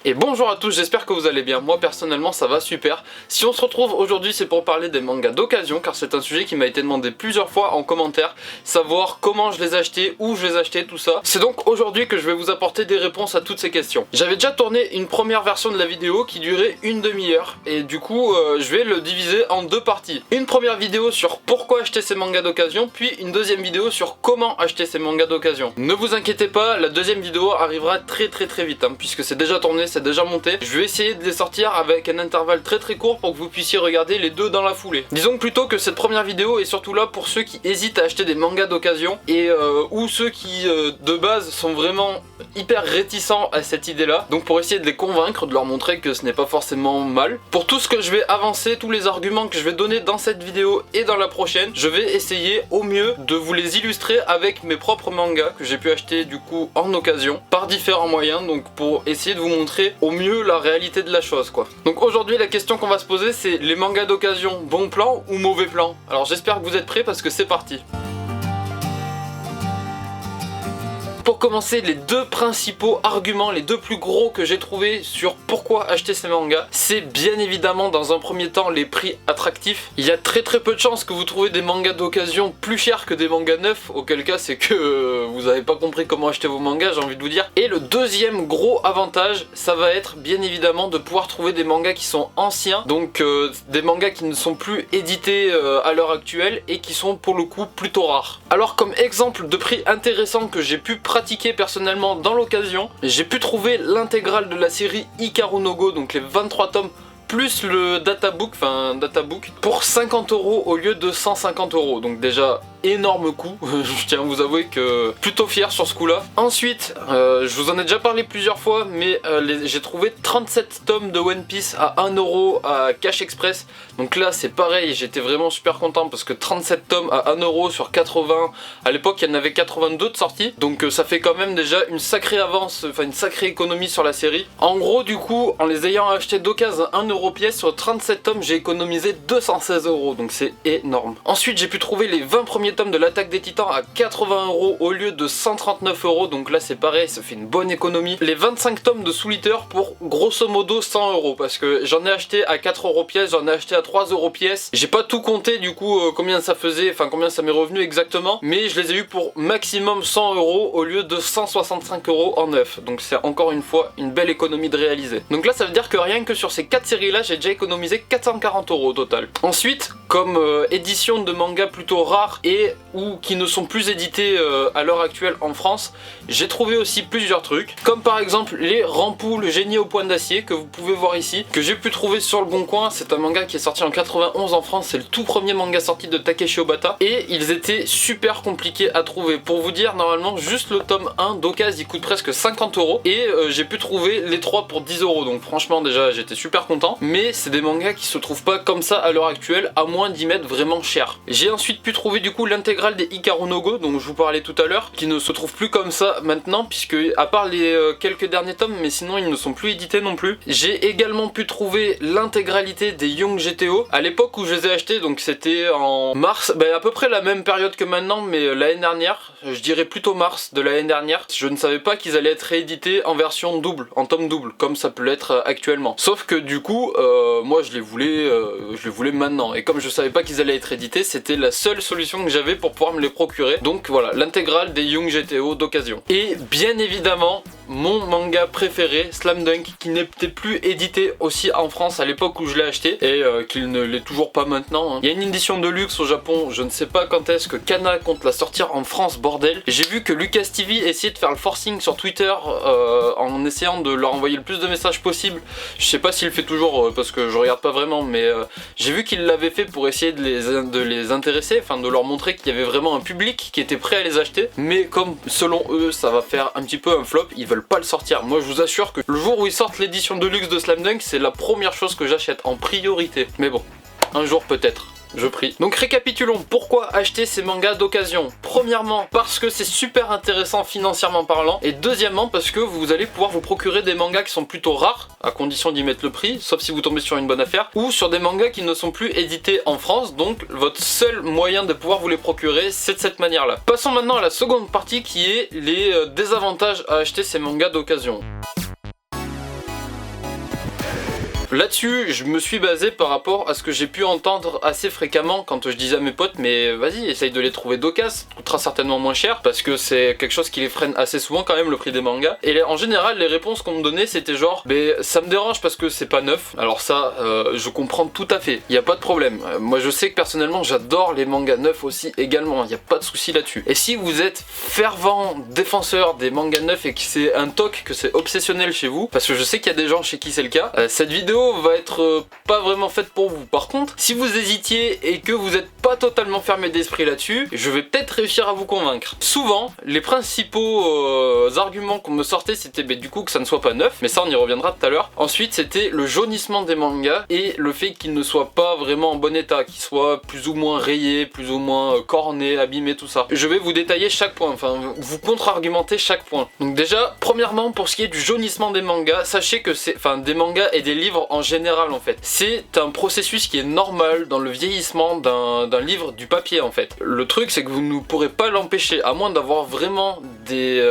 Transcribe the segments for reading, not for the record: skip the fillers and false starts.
Et bonjour à tous, j'espère que vous allez bien. Moi personnellement ça va super. Si on se retrouve aujourd'hui, c'est pour parler des mangas d'occasion, car c'est un sujet qui m'a été demandé plusieurs fois en commentaire, savoir comment je les achetais, où je les achetais, tout ça. C'est donc aujourd'hui que je vais vous apporter des réponses à toutes ces questions. J'avais déjà tourné une première version de la vidéo qui durait une demi-heure, et du coup je vais le diviser en deux parties. Une première vidéo sur pourquoi acheter ces mangas d'occasion, puis une deuxième vidéo sur comment acheter ces mangas d'occasion. Ne vous inquiétez pas, la deuxième vidéo arrivera très vite, puisque c'est déjà tourné, c'est déjà monté. Je vais essayer de les sortir avec un intervalle très court pour que vous puissiez regarder les deux dans la foulée. Disons plutôt que cette première vidéo est surtout là pour ceux qui hésitent à acheter des mangas d'occasion et ou ceux qui de base sont vraiment hyper réticents à cette idée là, donc pour essayer de les convaincre, de leur montrer que ce n'est pas forcément mal. Pour tout ce que je vais avancer, tous les arguments que je vais donner dans cette vidéo et dans la prochaine, je vais essayer au mieux de vous les illustrer avec mes propres mangas que j'ai pu acheter du coup en occasion par différents moyens, donc pour essayer de vous montrer au mieux la réalité de la chose quoi. Donc aujourd'hui la question qu'on va se poser, c'est les mangas d'occasion, bon plan ou mauvais plan? Alors j'espère que vous êtes prêts parce que c'est parti. Pour commencer, les deux principaux arguments, les deux plus gros que j'ai trouvé sur pourquoi acheter ces mangas, c'est bien évidemment dans un premier temps les prix attractifs. Il y a très peu de chances que vous trouvez des mangas d'occasion plus chers que des mangas neufs, auquel cas c'est que vous n'avez pas compris comment acheter vos mangas, j'ai envie de vous dire. Et le deuxième gros avantage, ça va être bien évidemment de pouvoir trouver des mangas qui sont anciens, donc des mangas qui ne sont plus édités à l'heure actuelle et qui sont pour le coup plutôt rares. Alors comme exemple de prix intéressant que j'ai pu pratiquer personnellement dans l'occasion, j'ai pu trouver l'intégrale de la série Hikaru no Go, donc les 23 tomes plus le databook, pour 50 € au lieu de 150 €. Donc déjà énorme coût, je tiens à vous avouer que plutôt fier sur ce coup là. Ensuite, je vous en ai déjà parlé plusieurs fois, mais j'ai trouvé 37 tomes de One Piece à 1 € à Cash Express. Donc là c'est pareil, j'étais vraiment super content parce que 37 tomes à 1 € sur 80, à l'époque il y en avait 82 de sortie, donc ça fait quand même déjà une sacrée avance, enfin une sacrée économie sur la série. En gros du coup, en les ayant achetés d'occasion à 1 € pièce, sur 37 tomes j'ai économisé 216 €, donc c'est énorme. Ensuite j'ai pu trouver les 20 premiers tomes de l'Attaque des Titans à 80 € au lieu de 139 €, donc là c'est pareil, ça fait une bonne économie. Les 25 tomes de Soul Eater pour grosso modo 100 €, parce que j'en ai acheté à 4 € pièce, j'en ai acheté à 3 € pièce. J'ai pas tout compté du coup combien ça faisait, enfin combien ça m'est revenu exactement, mais je les ai eu pour maximum 100 € au lieu de 165 € en neuf, donc c'est encore une fois une belle économie de réaliser. Donc là ça veut dire que rien que sur ces 4 séries là j'ai déjà économisé 440 € au total. Ensuite, comme édition de manga plutôt rare et ou qui ne sont plus édités à l'heure actuelle en France, j'ai trouvé aussi plusieurs trucs, comme par exemple les Rampu, le génie au point d'acier, que vous pouvez voir ici, que j'ai pu trouver sur le Bon Coin. C'est un manga qui est sorti en 91 en France, c'est le tout premier manga sorti de Takeshi Obata, et ils étaient super compliqués à trouver. Pour vous dire, normalement juste le tome 1 d'occasion il coûte presque 50 €, et j'ai pu trouver les 3 pour 10 €, donc franchement déjà j'étais super content, mais c'est des mangas qui se trouvent pas comme ça à l'heure actuelle, à moins d'y mettre vraiment cher. J'ai ensuite pu trouver du coup l'intégrale des Hikaru no Go dont je vous parlais tout à l'heure, qui ne se trouve plus comme ça maintenant, puisque à part les quelques derniers tomes, mais sinon ils ne sont plus édités non plus. J'ai également pu trouver l'intégralité des Young GTO à l'époque où je les ai achetés, donc c'était en mars, à peu près la même période que maintenant, mais l'année dernière, je dirais plutôt mars de l'année dernière. Je ne savais pas qu'ils allaient être réédités en version double, en tome double, comme ça peut l'être actuellement. Sauf que du coup, moi je les voulais maintenant, et comme je savais pas qu'ils allaient être édités, c'était la seule solution que j'avais pour pouvoir me les procurer. Donc voilà, l'intégrale des Young GTO d'occasion. Et bien évidemment, mon manga préféré, Slam Dunk, qui n'était plus édité aussi en France à l'époque où je l'ai acheté, et qu'il ne l'est toujours pas maintenant. Il y a une édition de luxe au Japon, je ne sais pas quand est-ce que Kana compte la sortir en France, bordel. J'ai vu que Lucas TV essayait de faire le forcing sur Twitter en essayant de leur envoyer le plus de messages possible. Je sais pas s'il le fait toujours parce que je regarde pas vraiment, mais j'ai vu qu'il l'avait fait pour essayer de les intéresser, enfin de leur montrer qu'il y avait vraiment un public qui était prêt à les acheter, mais comme selon eux ça va faire un petit peu un flop, ils veulent pas le sortir. Moi je vous assure que le jour où ils sortent l'édition de luxe de Slam Dunk, c'est la première chose que j'achète en priorité. Mais bon, un jour peut-être. Je prie. Donc récapitulons, pourquoi acheter ces mangas d'occasion? Premièrement, parce que c'est super intéressant financièrement parlant, et deuxièmement parce que vous allez pouvoir vous procurer des mangas qui sont plutôt rares, à condition d'y mettre le prix, sauf si vous tombez sur une bonne affaire, ou sur des mangas qui ne sont plus édités en France, donc votre seul moyen de pouvoir vous les procurer, c'est de cette manière-là. Passons maintenant à la seconde partie qui est les désavantages à acheter ces mangas d'occasion. Là-dessus, je me suis basé par rapport à ce que j'ai pu entendre assez fréquemment quand je disais à mes potes, mais vas-y, essaye de les trouver d'occasion, ça coûtera certainement moins cher, parce que c'est quelque chose qui les freine assez souvent quand même, le prix des mangas. Et en général, les réponses qu'on me donnait, c'était genre, ça me dérange parce que c'est pas neuf. Alors ça, je comprends tout à fait, il n'y a pas de problème. Moi je sais que personnellement, j'adore les mangas neufs aussi également, il n'y a pas de souci là-dessus. Et si vous êtes fervent défenseur des mangas neufs et que c'est un toc, que c'est obsessionnel chez vous, parce que je sais qu'il y a des gens chez qui c'est le cas, cette vidéo va être pas vraiment faite pour vous. Par contre, si vous hésitiez et que vous n'êtes pas totalement fermé d'esprit là-dessus, je vais peut-être réussir à vous convaincre. Souvent, les principaux arguments qu'on me sortait, c'était du coup que ça ne soit pas neuf, mais ça on y reviendra tout à l'heure. Ensuite, c'était le jaunissement des mangas et le fait qu'ils ne soient pas vraiment en bon état, qu'ils soient plus ou moins rayés, plus ou moins cornés, abîmés, tout ça. Je vais vous détailler chaque point, enfin vous contre-argumenter chaque point. Donc déjà, premièrement, pour ce qui est du jaunissement des mangas, sachez que c'est, enfin des mangas et des livres en général en fait, c'est un processus qui est normal dans le vieillissement d'un livre, du papier en fait. Le truc c'est que vous ne pourrez pas l'empêcher, à moins d'avoir vraiment des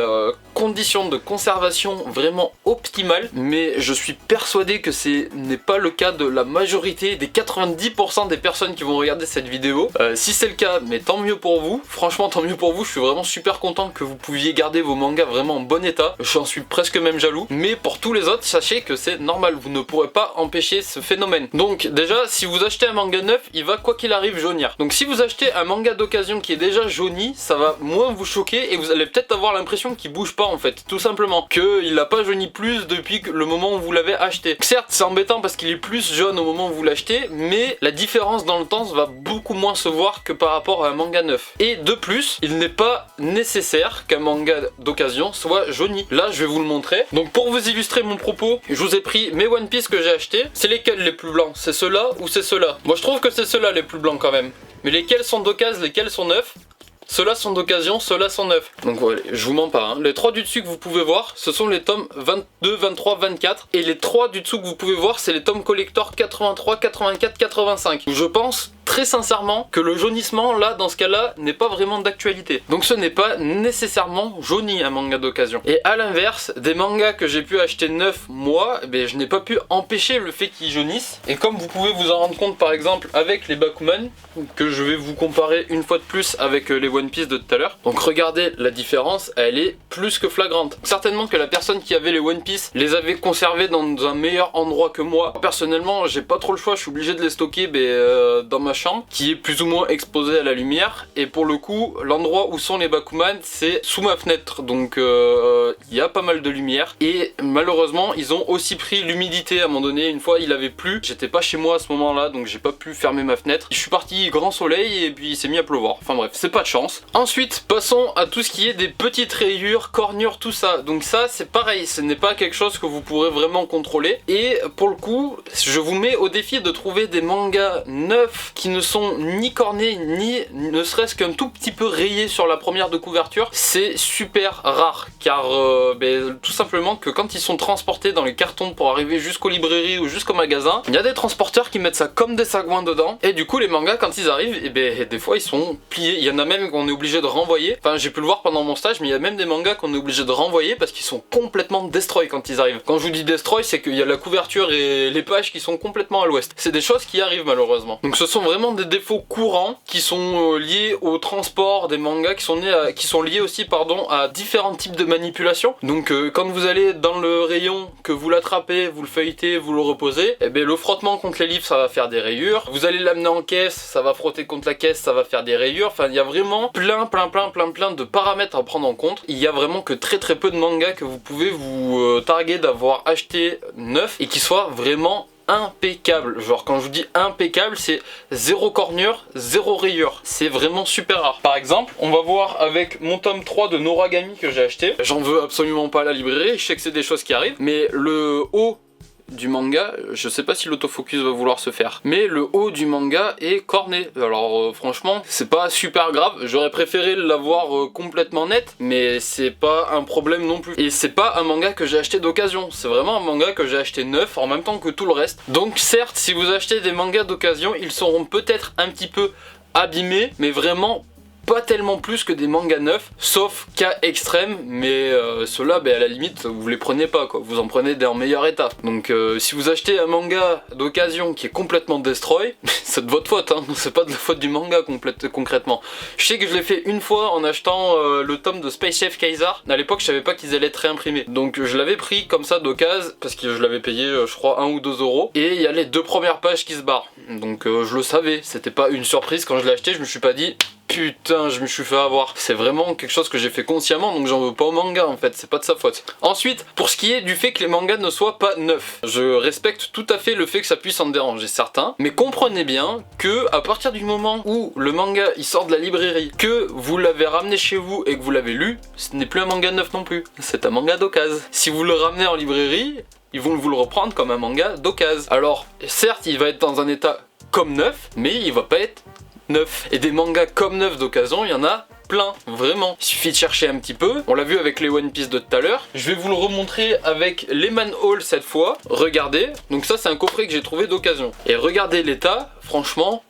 conditions de conservation vraiment optimales, mais je suis persuadé que ce n'est pas le cas de la majorité des 90% des personnes qui vont regarder cette vidéo. Si c'est le cas, mais tant mieux pour vous, franchement tant mieux pour vous, je suis vraiment super content que vous pouviez garder vos mangas vraiment en bon état, j'en suis presque même jaloux, mais pour tous les autres, sachez que c'est normal, vous ne pourrez pas empêcher ce phénomène. Donc déjà, si vous achetez un manga neuf, il va quoi qu'il arrive jaunir. Donc si vous achetez un manga d'occasion qui est déjà jauni, ça va moins vous choquer et vous allez peut-être avoir l'impression qu'il bouge pas en fait, tout simplement, qu'il n'a pas jauni plus depuis le moment où vous l'avez acheté. Certes, c'est embêtant parce qu'il est plus jaune au moment où vous l'achetez, mais la différence dans le temps va beaucoup moins se voir que par rapport à un manga neuf. Et de plus, il n'est pas nécessaire qu'un manga d'occasion soit jauni. Là, je vais vous le montrer. Donc pour vous illustrer mon propos, je vous ai pris mes One Piece que j'ai achetés. C'est lesquels les plus blancs? C'est ceux-là ou c'est ceux-là? Moi je trouve que c'est ceux-là les plus blancs quand même. Mais lesquels sont d'occasion, lesquels sont neufs? Ceux-là sont d'occasion, ceux-là sont neufs. Donc voilà, je vous mens pas, hein. Les 3 du dessus que vous pouvez voir, ce sont les tomes 22, 23, 24. Et les 3 du dessous que vous pouvez voir, c'est les tomes collector 83, 84, 85. Je pense très sincèrement que le jaunissement là, dans ce cas-là, n'est pas vraiment d'actualité. Donc ce n'est pas nécessairement jauni un manga d'occasion. Et à l'inverse, des mangas que j'ai pu acheter neufs moi, je n'ai pas pu empêcher le fait qu'ils jaunissent. Et comme vous pouvez vous en rendre compte par exemple avec les Bakuman, que je vais vous comparer une fois de plus avec les One Piece de tout à l'heure. Donc regardez la différence, elle est plus que flagrante. Certainement que la personne qui avait les One Piece les avait conservés dans un meilleur endroit que moi. Personnellement, j'ai pas trop le choix, je suis obligé de les stocker dans ma chambre, qui est plus ou moins exposée à la lumière. Et pour le coup, l'endroit où sont les Bakuman, c'est sous ma fenêtre. Donc il y a pas mal de lumière. Et malheureusement, ils ont aussi pris l'humidité à un moment donné. Une fois, il avait plu. J'étais pas chez moi à ce moment-là, donc j'ai pas pu fermer ma fenêtre. Je suis parti grand soleil et puis il s'est mis à pleuvoir. Enfin bref, c'est pas de chance. Ensuite, passons à tout ce qui est des petites rayures, cornures, tout ça. Donc ça, c'est pareil, ce n'est pas quelque chose que vous pourrez vraiment contrôler. Et pour le coup, je vous mets au défi de trouver des mangas neufs qui ne sont ni cornés, ni ne serait-ce qu'un tout petit peu rayés sur la première de couverture. C'est super rare, car tout simplement que quand ils sont transportés dans les cartons pour arriver jusqu'aux librairies ou jusqu'au magasin, il y a des transporteurs qui mettent ça comme des sagouins dedans. Et du coup, les mangas, quand ils arrivent, des fois, ils sont pliés. Il y en a même qu'on est obligé de renvoyer. Enfin, j'ai pu le voir pendant mon stage, mais il y a même des mangas qu'on est obligé de renvoyer parce qu'ils sont complètement destroy quand ils arrivent. Quand je vous dis destroy, c'est qu'il y a la couverture et les pages qui sont complètement à l'ouest. C'est des choses qui arrivent malheureusement. Donc ce sont vraiment des défauts courants qui sont liés au transport des mangas, qui sont liés aussi à différents types de manipulations. Donc quand vous allez dans le rayon, que vous l'attrapez, vous le feuilletez, vous le reposez, le frottement contre les livres, ça va faire des rayures. Vous allez l'amener en caisse, ça va frotter contre la caisse, ça va faire des rayures. Enfin, il y a vraiment plein de paramètres à prendre en compte. Il y a vraiment que très peu de mangas que vous pouvez vous targuer d'avoir acheté neuf et qui soient vraiment impeccable. Genre quand je vous dis impeccable, c'est zéro cornure, zéro rayure. C'est vraiment super rare. Par exemple, on va voir avec mon tome 3 de Noragami que j'ai acheté. J'en veux absolument pas à la librairie, je sais que c'est des choses qui arrivent, mais le haut du manga, je sais pas si l'autofocus va vouloir se faire, mais le haut du manga est corné. Alors franchement, c'est pas super grave, j'aurais préféré l'avoir complètement net, mais c'est pas un problème non plus. Et c'est pas un manga que j'ai acheté d'occasion, c'est vraiment un manga que j'ai acheté neuf en même temps que tout le reste. Donc certes, si vous achetez des mangas d'occasion, ils seront peut-être un petit peu abîmés, mais vraiment pas tellement plus que des mangas neufs, sauf cas extrême, mais ceux-là, à la limite, vous les prenez pas, quoi. Vous en prenez en meilleur état. Donc si vous achetez un manga d'occasion qui est complètement destroy, c'est de votre faute, hein. C'est pas de la faute du manga concrètement. Je sais que je l'ai fait une fois en achetant le tome de Space Chef Kaiser. À l'époque, je savais pas qu'ils allaient être réimprimés. Donc je l'avais pris comme ça d'occasion, parce que je l'avais payé, je crois, 1 ou 2 euros. Et il y a les 2 premières pages qui se barrent. Donc je le savais, c'était pas une surprise quand je l'ai acheté, je me suis pas dit putain, je me suis fait avoir. C'est vraiment quelque chose que j'ai fait consciemment, donc j'en veux pas au manga en fait, c'est pas de sa faute. Ensuite, pour ce qui est du fait que les mangas ne soient pas neufs, je respecte tout à fait le fait que ça puisse en déranger certains, mais comprenez bien que à partir du moment où le manga il sort de la librairie, que vous l'avez ramené chez vous et que vous l'avez lu, ce n'est plus un manga neuf non plus, c'est un manga d'occasion. Si vous le ramenez en librairie, ils vont vous le reprendre comme un manga d'occasion. Alors, certes, il va être dans un état comme neuf, mais il va pas être neuf. Et des mangas comme neuf d'occasion, il y en a plein, vraiment. Il suffit de chercher un petit peu. On l'a vu avec les One Piece de tout à l'heure. Je vais vous le remontrer avec les Manhole cette fois. Regardez. Donc ça, c'est un coffret que j'ai trouvé d'occasion. Et regardez l'état, franchement...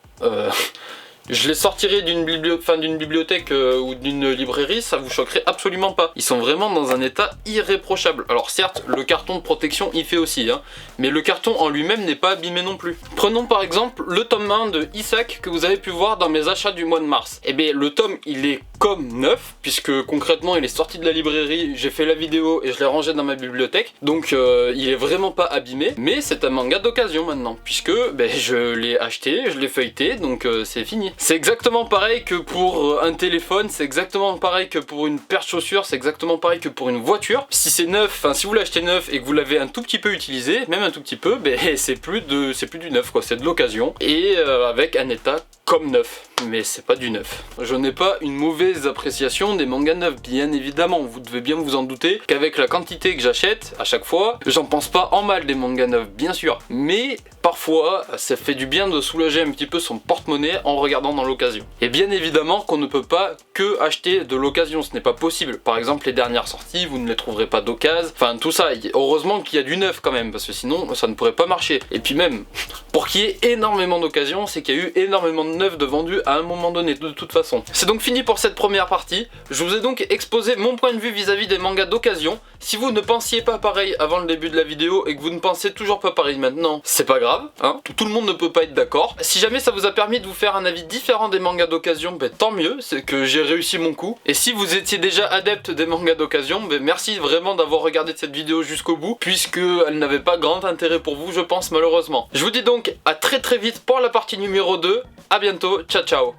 Je les sortirai d'une bibliothèque ou d'une librairie, ça vous choquerait absolument pas. Ils sont vraiment dans un état irréprochable. Alors certes, le carton de protection y fait aussi, hein, mais le carton en lui-même n'est pas abîmé non plus. Prenons par exemple le tome 1 de Isaac que vous avez pu voir dans mes achats du mois de mars. Eh bien le tome il est comme neuf, puisque concrètement il est sorti de la librairie, j'ai fait la vidéo et je l'ai rangé dans ma bibliothèque. Donc il est vraiment pas abîmé, mais c'est un manga d'occasion maintenant, puisque je l'ai acheté, je l'ai feuilleté, donc c'est fini. C'est exactement pareil que pour un téléphone, c'est exactement pareil que pour une paire de chaussures, c'est exactement pareil que pour une voiture. Si c'est neuf, si vous l'achetez neuf et que vous l'avez un tout petit peu utilisé, même un tout petit peu, c'est plus du neuf quoi, c'est de l'occasion et avec un état comme neuf, mais c'est pas du neuf. Je n'ai pas une mauvaise appréciation des mangas neufs, bien évidemment, vous devez bien vous en douter qu'avec la quantité que j'achète à chaque fois, j'en pense pas en mal des mangas neufs, bien sûr, mais parfois ça fait du bien de soulager un petit peu son porte-monnaie en regardant dans l'occasion. Et bien évidemment qu'on ne peut pas que acheter de l'occasion, ce n'est pas possible. Par exemple les dernières sorties, vous ne les trouverez pas d'occasion, enfin tout ça, heureusement qu'il y a du neuf quand même, parce que sinon ça ne pourrait pas marcher. Et puis même, pour qu'il y ait énormément d'occasions, c'est qu'il y a eu énormément de neuf de vendus à un moment donné, de toute façon. C'est donc fini pour cette première partie. Je vous ai donc exposé mon point de vue vis-à-vis des mangas d'occasion. Si vous ne pensiez pas pareil avant le début de la vidéo et que vous ne pensez toujours pas pareil maintenant, c'est pas grave, hein, tout le monde ne peut pas être d'accord. Si jamais ça vous a permis de vous faire un avis différent des mangas d'occasion, tant mieux, c'est que j'ai réussi mon coup. Et si vous étiez déjà adepte des mangas d'occasion, merci vraiment d'avoir regardé cette vidéo jusqu'au bout, puisque elle n'avait pas grand intérêt pour vous, je pense, malheureusement. Je vous dis donc à très vite pour la partie numéro 2. À bientôt, ciao ciao.